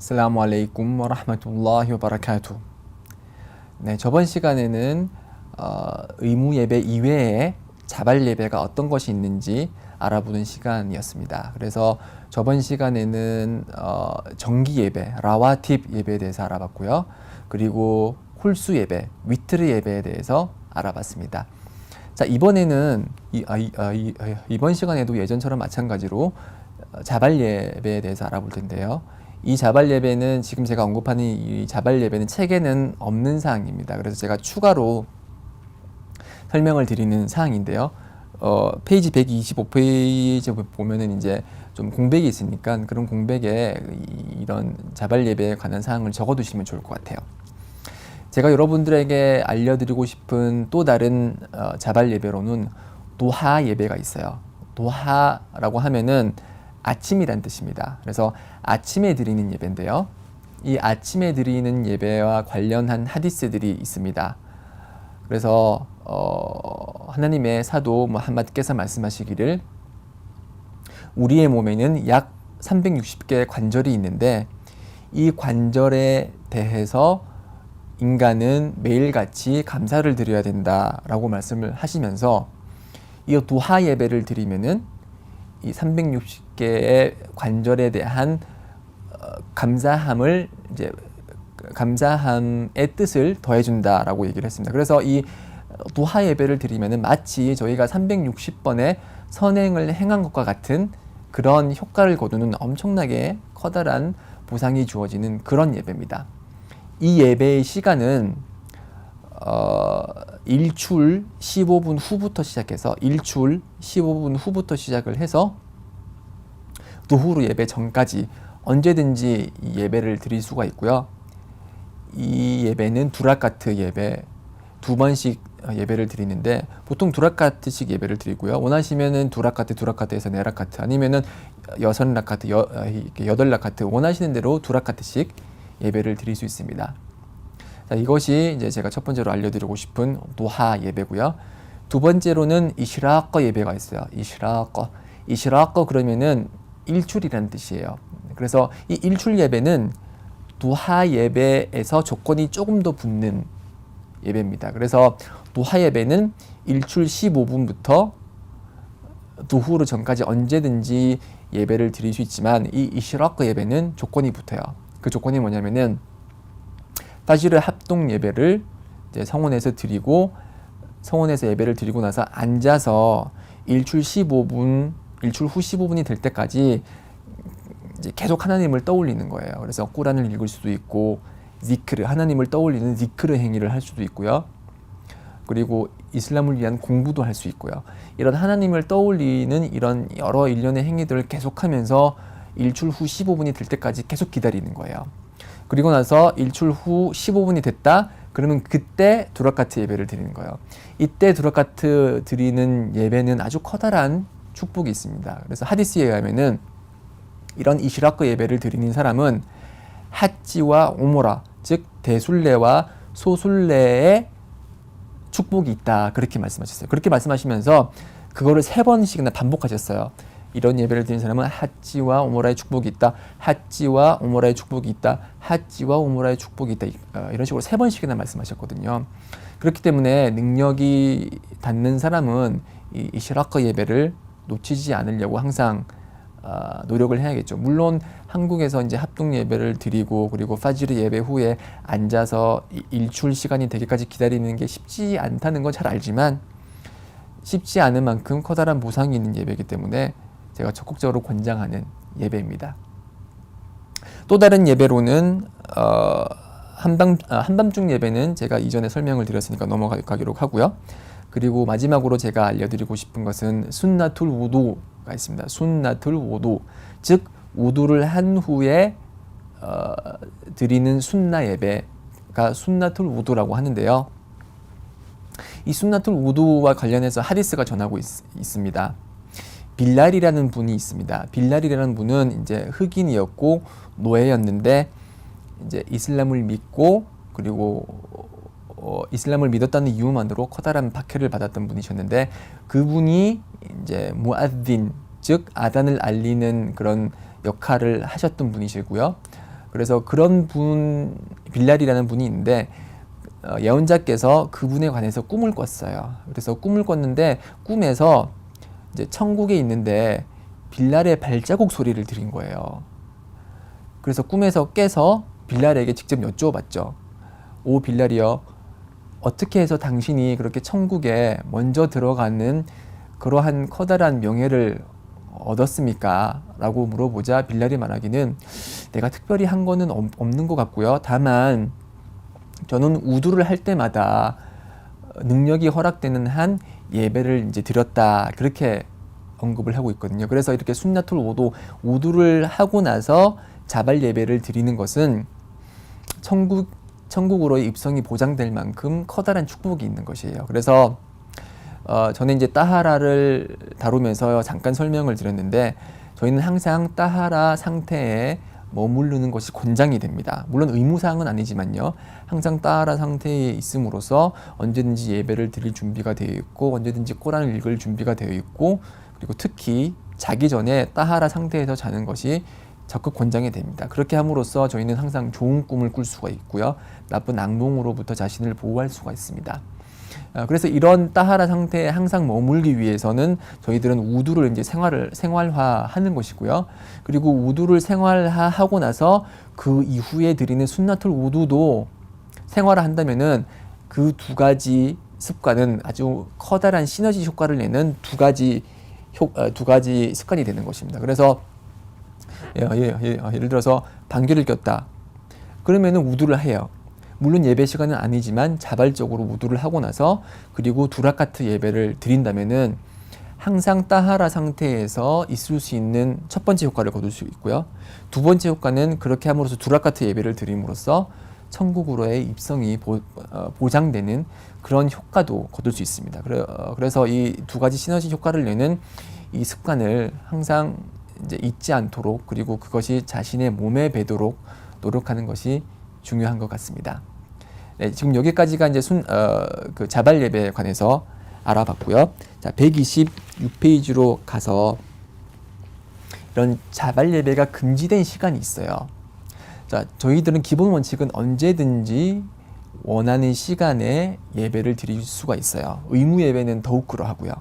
아스살라무 알레이쿰 와라흐마툴라히 와바라카투. 네, 저번 시간에는 의무 예배 이외에 자발 예배가 어떤 것이 있는지 알아보는 시간이었습니다. 그래서 저번 시간에는 정기 예배, 라와팁 예배에 대해서 알아봤고요. 그리고 홀수 예배, 위트르 예배에 대해서 알아봤습니다. 자, 이번에는 이번 시간에도 예전처럼 마찬가지로 자발 예배에 대해서 알아볼 텐데요. 이 자발 예배는 지금 제가 언급하는 이 자발 예배는 책에는 없는 사항입니다. 그래서 제가 추가로 설명을 드리는 사항인데요. 페이지 125페이지 보면은 이제 좀 공백이 있으니까 그런 공백에 이런 자발 예배에 관한 사항을 적어두시면 좋을 것 같아요. 제가 여러분들에게 알려드리고 싶은 또 다른 자발 예배로는 도하 예배가 있어요. 도하라고 하면은 아침이란 뜻입니다. 그래서 아침에 드리는 예배인데요. 이 아침에 드리는 예배와 관련한 하디스들이 있습니다. 그래서 하나님의 사도 무함마드께서 말씀하시기를 우리의 몸에는 약 360개의 관절이 있는데 이 관절에 대해서 인간은 매일같이 감사를 드려야 된다라고 말씀을 하시면서 이 두하 예배를 드리면은 이 360개의 관절에 대한 감사함을 이제 감사함의 뜻을 더해준다라고 얘기를 했습니다. 그래서 이 두하 예배를 드리면은 마치 저희가 360번의 선행을 행한 것과 같은 그런 효과를 거두는 엄청나게 커다란 보상이 주어지는 그런 예배입니다. 이 예배의 시간은 일출 15분 후부터 시작해서 일출 15분 후부터 시작을 해서 두후르 예배 전까지 언제든지 예배를 드릴 수가 있고요. 이 예배는 두라카트 예배 두 번씩 예배를 드리는데 보통 두라카트식 예배를 드리고요. 원하시면은 두라카트에서 네라카트 아니면은 6라카트, 8라카트 원하시는 대로 두라카트식 예배를 드릴 수 있습니다. 자, 이것이 이제 제가 첫 번째로 알려드리고 싶은 도하 예배고요. 두 번째로는 이시라꺼 예배가 있어요. 이시라꺼 그러면은 일출이라는 뜻이에요. 그래서 이 일출 예배는 도하 예배에서 조건이 조금 더 붙는 예배입니다. 그래서 도하 예배는 일출 15분부터 두후르 전까지 언제든지 예배를 드릴 수 있지만 이 이시라꺼 예배는 조건이 붙어요. 그 조건이 뭐냐면은 파지르 합동 예배를 이제 성원에서 드리고 성원에서 예배를 드리고 나서 앉아서 일출 후 15분이 될 때까지 이제 계속 하나님을 떠올리는 거예요. 그래서 꾸란을 읽을 수도 있고 지크르 하나님을 떠올리는 지크르 행위를 할 수도 있고요. 그리고 이슬람을 위한 공부도 할 수 있고요. 이런 하나님을 떠올리는 이런 여러 일련의 행위들을 계속하면서 일출 후 15분이 될 때까지 계속 기다리는 거예요. 그리고 나서 일출 후 15분이 됐다. 그러면 그때 두라카트 예배를 드리는 거예요. 이때 두라카트 드리는 예배는 아주 커다란 축복이 있습니다. 그래서 하디스에 의하면은 이런 이시라크 예배를 드리는 사람은 하찌와 오모라, 즉 대순례와 소순례의 축복이 있다. 그렇게 말씀하셨어요. 그렇게 말씀하시면서 그거를 3번씩이나 반복하셨어요. 이런 예배를 드리는 사람은 하찌와 오모라의 축복이 있다. 하찌와 오모라의 축복이 있다. 하찌와 오모라의 축복이 있다. 이런 식으로 3번씩이나 말씀하셨거든요. 그렇기 때문에 능력이 닿는 사람은 이 시라커 예배를 놓치지 않으려고 항상 노력을 해야겠죠. 물론 한국에서 이제 합동 예배를 드리고 그리고 파지르 예배 후에 앉아서 일출 시간이 되기까지 기다리는 게 쉽지 않다는 건 잘 알지만 쉽지 않은 만큼 커다란 보상이 있는 예배이기 때문에 제가 적극적으로 권장하는 예배입니다. 또 다른 예배로는 한밤중 예배는 제가 이전에 설명을 드렸으니까 넘어가기로 하고요. 그리고 마지막으로 제가 알려드리고 싶은 것은 순나툴 우두가 있습니다. 순나툴 우두, 즉 우두를 한 후에 드리는 순나 예배가 순나툴 우두라고 하는데요. 이 순나툴 우두와 관련해서 하디스가 전하고 있습니다. 빌랄이라는 분이 있습니다. 빌랄이라는 분은 이제 흑인이었고 노예였는데 이제 이슬람을 믿고 그리고 이슬람을 믿었다는 이유만으로 커다란 박해를 받았던 분이셨는데 그분이 이제 무아딘 즉 아단을 알리는 그런 역할을 하셨던 분이시고요. 그래서 그런 빌랄이라는 분이 있는데 예언자께서 그분에 관해서 꿈을 꿨어요. 그래서 꿈을 꿨는데 꿈에서 이제 천국에 있는데 빌랄의 발자국 소리를 들은 거예요. 그래서 꿈에서 깨서 빌랄에게 직접 여쭈어봤죠. 오 빌랄이여, 어떻게 해서 당신이 그렇게 천국에 먼저 들어가는 그러한 커다란 명예를 얻었습니까? 라고 물어보자 빌랄이 말하기는 내가 특별히 한 거는 없는 것 같고요. 다만 저는 우두를 할 때마다 능력이 허락되는 한 예배를 이제 드렸다. 그렇게 언급을 하고 있거든요. 그래서 이렇게 순나톨 우두를 하고 나서 자발 예배를 드리는 것은 천국으로의 입성이 보장될 만큼 커다란 축복이 있는 것이에요. 그래서 저는 이제 따하라를 다루면서 잠깐 설명을 드렸는데 저희는 항상 따하라 상태에 머무르는 것이 권장이 됩니다. 물론 의무사항은 아니지만요. 항상 따하라 상태에 있음으로써 언제든지 예배를 드릴 준비가 되어 있고 언제든지 꼬란을 읽을 준비가 되어 있고 그리고 특히 자기 전에 따하라 상태에서 자는 것이 적극 권장이 됩니다. 그렇게 함으로써 저희는 항상 좋은 꿈을 꿀 수가 있고요. 나쁜 악몽으로부터 자신을 보호할 수가 있습니다. 그래서 이런 따하라 상태에 항상 머물기 위해서는 저희들은 우두를 이제 생활화하는 것이고요. 그리고 우두를 생활화하고 나서 그 이후에 드리는 순나톨 우두도 생활화한다면은 그 두 가지 습관은 아주 커다란 시너지 효과를 내는 두 가지 습관이 되는 것입니다. 그래서 예를 들어서 방귀를 꼈다. 그러면은 우두를 해요. 물론 예배 시간은 아니지만 자발적으로 우두를 하고 나서 그리고 두라카트 예배를 드린다면은 항상 따하라 상태에서 있을 수 있는 첫 번째 효과를 거둘 수 있고요. 두 번째 효과는 그렇게 함으로써 두라카트 예배를 드림으로써 천국으로의 입성이 보장되는 그런 효과도 거둘 수 있습니다. 그래서 이 두 가지 시너지 효과를 내는 이 습관을 항상 이제 잊지 않도록 그리고 그것이 자신의 몸에 배도록 노력하는 것이 중요한 것 같습니다. 네, 지금 여기까지가 이제 그 자발 예배에 관해서 알아봤고요. 자, 126페이지로 가서 이런 자발 예배가 금지된 시간이 있어요. 자, 저희들은 기본 원칙은 언제든지 원하는 시간에 예배를 드릴 수가 있어요. 의무 예배는 더욱 그러하고요.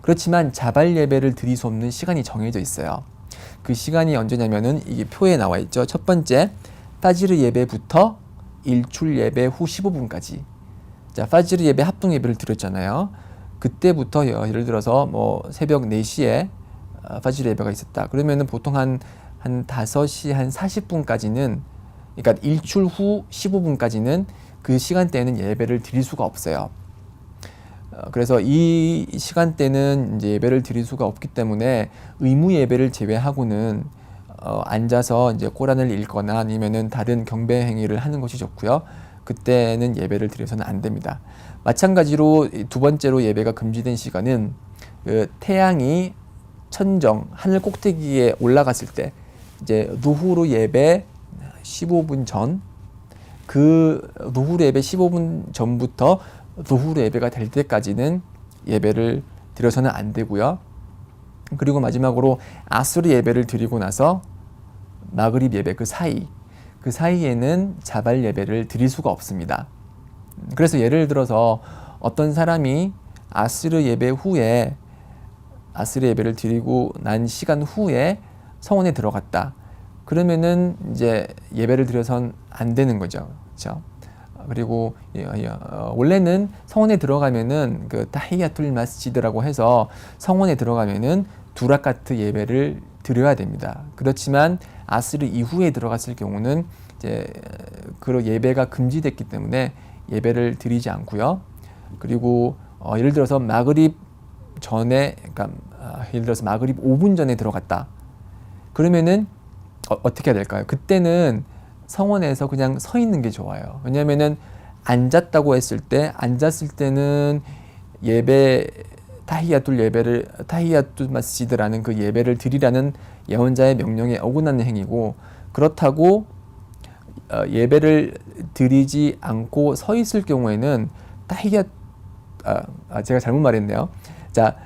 그렇지만 자발 예배를 드릴 수 없는 시간이 정해져 있어요. 그 시간이 언제냐면은 이게 표에 나와 있죠. 첫 번째, 파지르 예배부터 일출 예배 후 15분까지. 자, 파지르 예배 합동 예배를 드렸잖아요. 그때부터 예를 들어서 뭐 새벽 4시에 파지르 예배가 있었다. 그러면은 보통 한 5시 한 40분까지는 그러니까 일출 후 15분까지는 그 시간대에는 예배를 드릴 수가 없어요. 그래서 이 시간대는 이제 예배를 드릴 수가 없기 때문에 의무 예배를 제외하고는 앉아서 이제 꼬란을 읽거나 아니면은 다른 경배 행위를 하는 것이 좋고요. 그때는 예배를 드려서는 안 됩니다. 마찬가지로 두 번째로 예배가 금지된 시간은 그 태양이 천정 하늘 꼭대기에 올라갔을 때 이제 노후르 예배 15분 전, 그 노후르 예배 15분 전부터 노후르 예배가 될 때까지는 예배를 드려서는 안 되고요. 그리고 마지막으로 아수르 예배를 드리고 나서 마그립 예배 그 사이에는 자발 예배를 드릴 수가 없습니다. 그래서 예를 들어서 어떤 사람이 아수르 예배를 드리고 난 시간 후에 성원에 들어갔다. 그러면은 이제 예배를 드려선 안 되는 거죠. 그렇죠? 그리고 원래는 성원에 들어가면은 그 타히야툴 마스지드라고 해서 성원에 들어가면은 두라카트 예배를 드려야 됩니다. 그렇지만 아스르 이후에 들어갔을 경우는 이제 그 예배가 금지됐기 때문에 예배를 드리지 않고요. 그리고 예를 들어서 마그립 전에, 그러니까 예를 들어서 마그립 5분 전에 들어갔다. 그러면은 어떻게 해야 될까요? 그때는 성원에서 그냥 서 있는 게 좋아요. 왜냐면은 앉았을 때는 예배 타히야툴 마스지드라는 그 예배를 드리라는 예언자의 명령에 어긋나는 행위고, 그렇다고 예배를 드리지 않고 서 있을 경우에는 제가 잘못 말했네요. 자,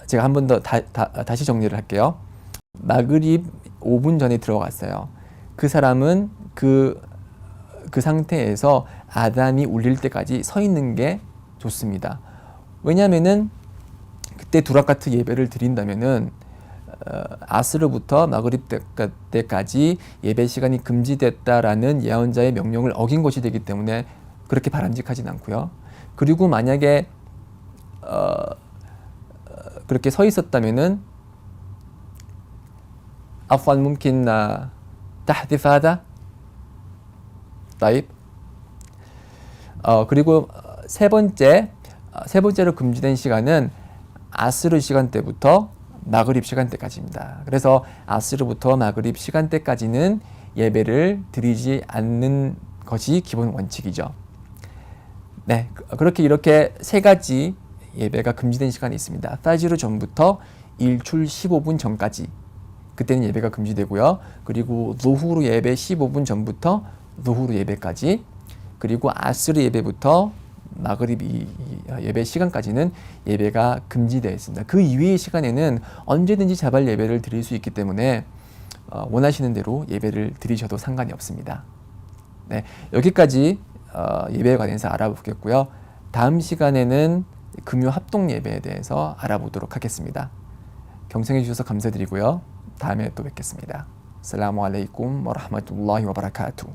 제가 한 번 더 다시 정리를 할게요. 마그립 5분 전에 들어갔어요. 그 사람은 그 상태에서 아담이 울릴 때까지 서 있는 게 좋습니다. 왜냐하면은 그때 두라카트 예배를 드린다면은 아스르부터 마그립 때까지 예배 시간이 금지됐다라는 예언자의 명령을 어긴 것이 되기 때문에 그렇게 바람직하진 않고요. 그리고 만약에 그렇게 서 있었다면은 아프안 뭄킨 타hdif 하다 따입. 그리고 세 번째로 금지된 시간은 아스르 시간대부터 마그립 시간대까지입니다. 그래서 아스르부터 마그립 시간대까지는 예배를 드리지 않는 것이 기본 원칙이죠. 네, 그렇게 이렇게 세 가지 예배가 금지된 시간이 있습니다. 파지르 전부터 일출 15분 전까지 그때는 예배가 금지되고요. 그리고 노후르 예배 15분 전부터 노후르 예배까지, 그리고 아스르 예배부터 마그립 예배 시간까지는 예배가 금지되어 있습니다. 그 이외의 시간에는 언제든지 자발 예배를 드릴 수 있기 때문에 원하시는 대로 예배를 드리셔도 상관이 없습니다. 네, 여기까지 예배에 관해서 알아보겠고요. 다음 시간에는 금요 합동 예배에 대해서 알아보도록 하겠습니다. 경청해 주셔서 감사드리고요. 다음에 또 뵙겠습니다. 아살라무 알레이쿰 와 라흐마투ல்லா히 와 바라카투.